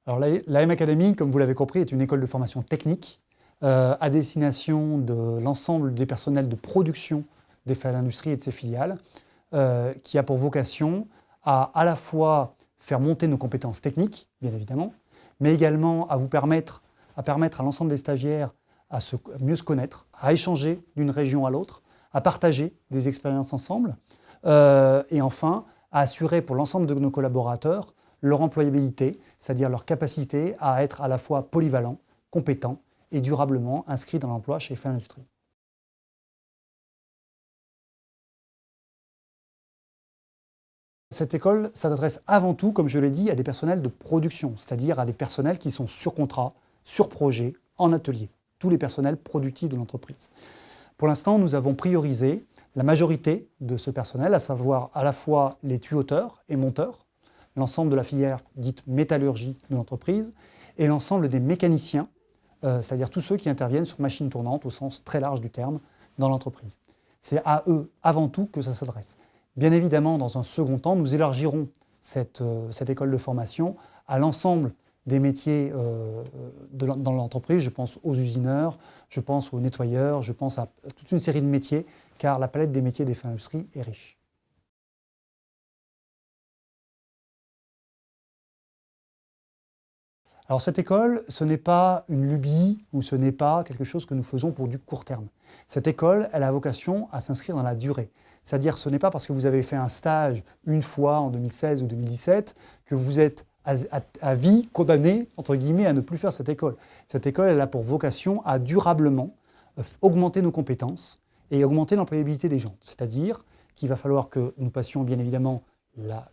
Alors l'AM Academy, comme vous l'avez compris, est une école de formation technique à destination de l'ensemble des personnels de production d'Eiffel Industrie et de ses filiales, qui a pour vocation à la fois faire monter nos compétences techniques, bien évidemment, mais également à permettre à l'ensemble des stagiaires à mieux se connaître, à échanger d'une région à l'autre, à partager des expériences ensemble, et enfin à assurer pour l'ensemble de nos collaborateurs leur employabilité, c'est-à-dire leur capacité à être à la fois polyvalents, compétents et durablement inscrits dans l'emploi chez Eiffel Industrie. Cette école s'adresse avant tout, comme je l'ai dit, à des personnels de production, c'est-à-dire à des personnels qui sont sur contrat, sur projet, en atelier, tous les personnels productifs de l'entreprise. Pour l'instant, nous avons priorisé la majorité de ce personnel, à savoir à la fois les tuyauteurs et monteurs, l'ensemble de la filière dite métallurgie de l'entreprise, et l'ensemble des mécaniciens, c'est-à-dire tous ceux qui interviennent sur machines tournantes au sens très large du terme dans l'entreprise. C'est à eux avant tout que ça s'adresse. Bien évidemment, dans un second temps, nous élargirons cette école de formation à l'ensemble des métiers dans l'entreprise. Je pense aux usineurs, je pense aux nettoyeurs, je pense à toute une série de métiers, car la palette des métiers d'Eiffel Industrie est riche. Alors cette école, ce n'est pas une lubie ou ce n'est pas quelque chose que nous faisons pour du court terme. Cette école, elle a vocation à s'inscrire dans la durée. C'est-à-dire ce n'est pas parce que vous avez fait un stage une fois en 2016 ou 2017 que vous êtes à vie condamné, entre guillemets, à ne plus faire cette école. Cette école, elle a pour vocation à durablement augmenter nos compétences et augmenter l'employabilité des gens. C'est-à-dire qu'il va falloir que nous passions bien évidemment la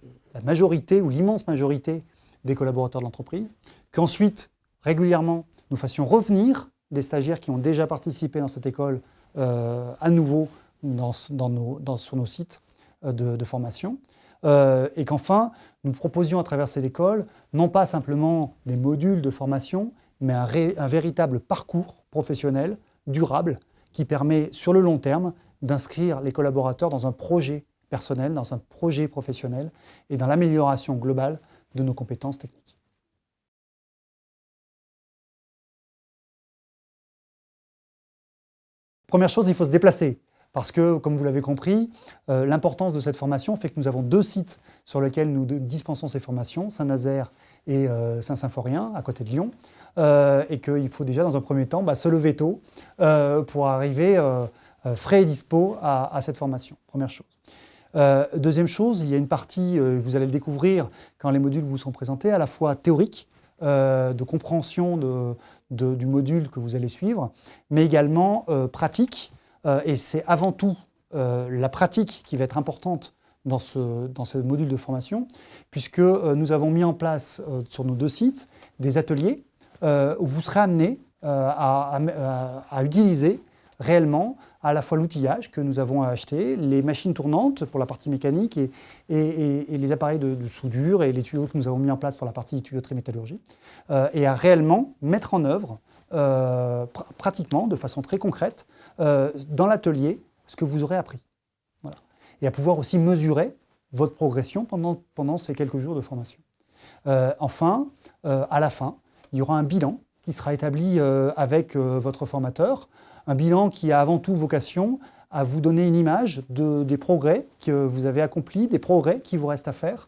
majorité ou l'immense majorité des collaborateurs de l'entreprise, qu'ensuite, régulièrement, nous fassions revenir des stagiaires qui ont déjà participé dans cette école à nouveau sur nos sites de formation, et qu'enfin, nous proposions à travers cette école, non pas simplement des modules de formation, mais un véritable parcours professionnel durable qui permet, sur le long terme, d'inscrire les collaborateurs dans un projet personnel, dans un projet professionnel et dans l'amélioration globale de nos compétences techniques. Première chose, il faut se déplacer. Parce que, comme vous l'avez compris, l'importance de cette formation fait que nous avons 2 sites sur lesquels nous dispensons ces formations, Saint-Nazaire et Saint-Symphorien, à côté de Lyon, et qu'il faut déjà, dans un premier temps, se lever tôt pour arriver frais et dispo à cette formation. Première chose. Deuxième chose, il y a une partie, vous allez le découvrir quand les modules vous sont présentés, à la fois théorique, de compréhension du module que vous allez suivre, mais également pratique. Et c'est avant tout la pratique qui va être importante dans ce module de formation, puisque nous avons mis en place sur nos 2 sites des ateliers où vous serez amenés à utiliser réellement à la fois l'outillage que nous avons acheté, les machines tournantes pour la partie mécanique et les appareils de soudure et les tuyaux que nous avons mis en place pour la partie tuyauterie métallurgie, et à réellement mettre en œuvre pratiquement, de façon très concrète, dans l'atelier, ce que vous aurez appris. Voilà. Et à pouvoir aussi mesurer votre progression pendant ces quelques jours de formation. Enfin, à la fin, il y aura un bilan qui sera établi avec votre formateur, un bilan qui a avant tout vocation à vous donner une image des progrès que vous avez accomplis, des progrès qui vous restent à faire,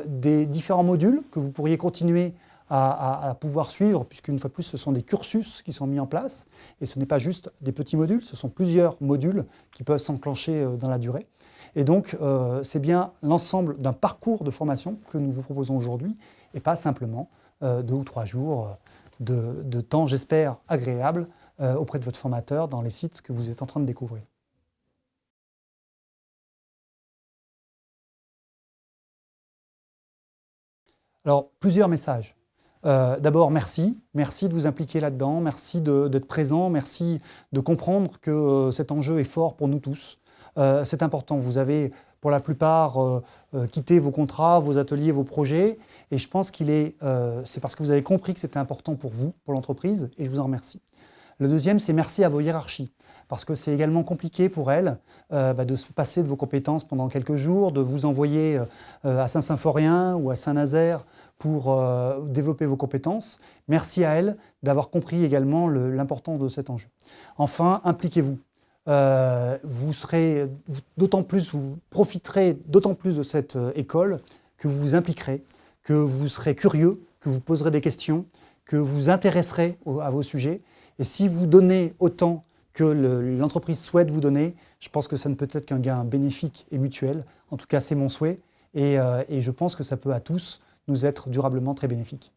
des différents modules que vous pourriez continuer à pouvoir suivre, puisqu'une fois de plus, ce sont des cursus qui sont mis en place, et ce n'est pas juste des petits modules, ce sont plusieurs modules qui peuvent s'enclencher dans la durée. Et donc, c'est bien l'ensemble d'un parcours de formation que nous vous proposons aujourd'hui, et pas simplement 2 ou 3 jours de temps, j'espère, agréable auprès de votre formateur dans les sites que vous êtes en train de découvrir. Alors, plusieurs messages. D'abord, merci de vous impliquer là-dedans, merci d'être présent, merci de comprendre que cet enjeu est fort pour nous tous. C'est important, vous avez pour la plupart quitté vos contrats, vos ateliers, vos projets, et je pense c'est parce que vous avez compris que c'était important pour vous, pour l'entreprise, et je vous en remercie. Le deuxième, c'est merci à vos hiérarchies, parce que c'est également compliqué pour elles de se passer de vos compétences pendant quelques jours, de vous envoyer à Saint-Symphorien ou à Saint-Nazaire pour développer vos compétences. Merci à elle d'avoir compris également l'importance de cet enjeu. Enfin, impliquez-vous. Vous profiterez d'autant plus de cette école que vous vous impliquerez, que vous serez curieux, que vous poserez des questions, que vous vous intéresserez à vos sujets. Et si vous donnez autant que l'entreprise souhaite vous donner, je pense que ça ne peut être qu'un gain bénéfique et mutuel. En tout cas, c'est mon souhait. Et je pense que ça peut à tous nous être durablement très bénéfique.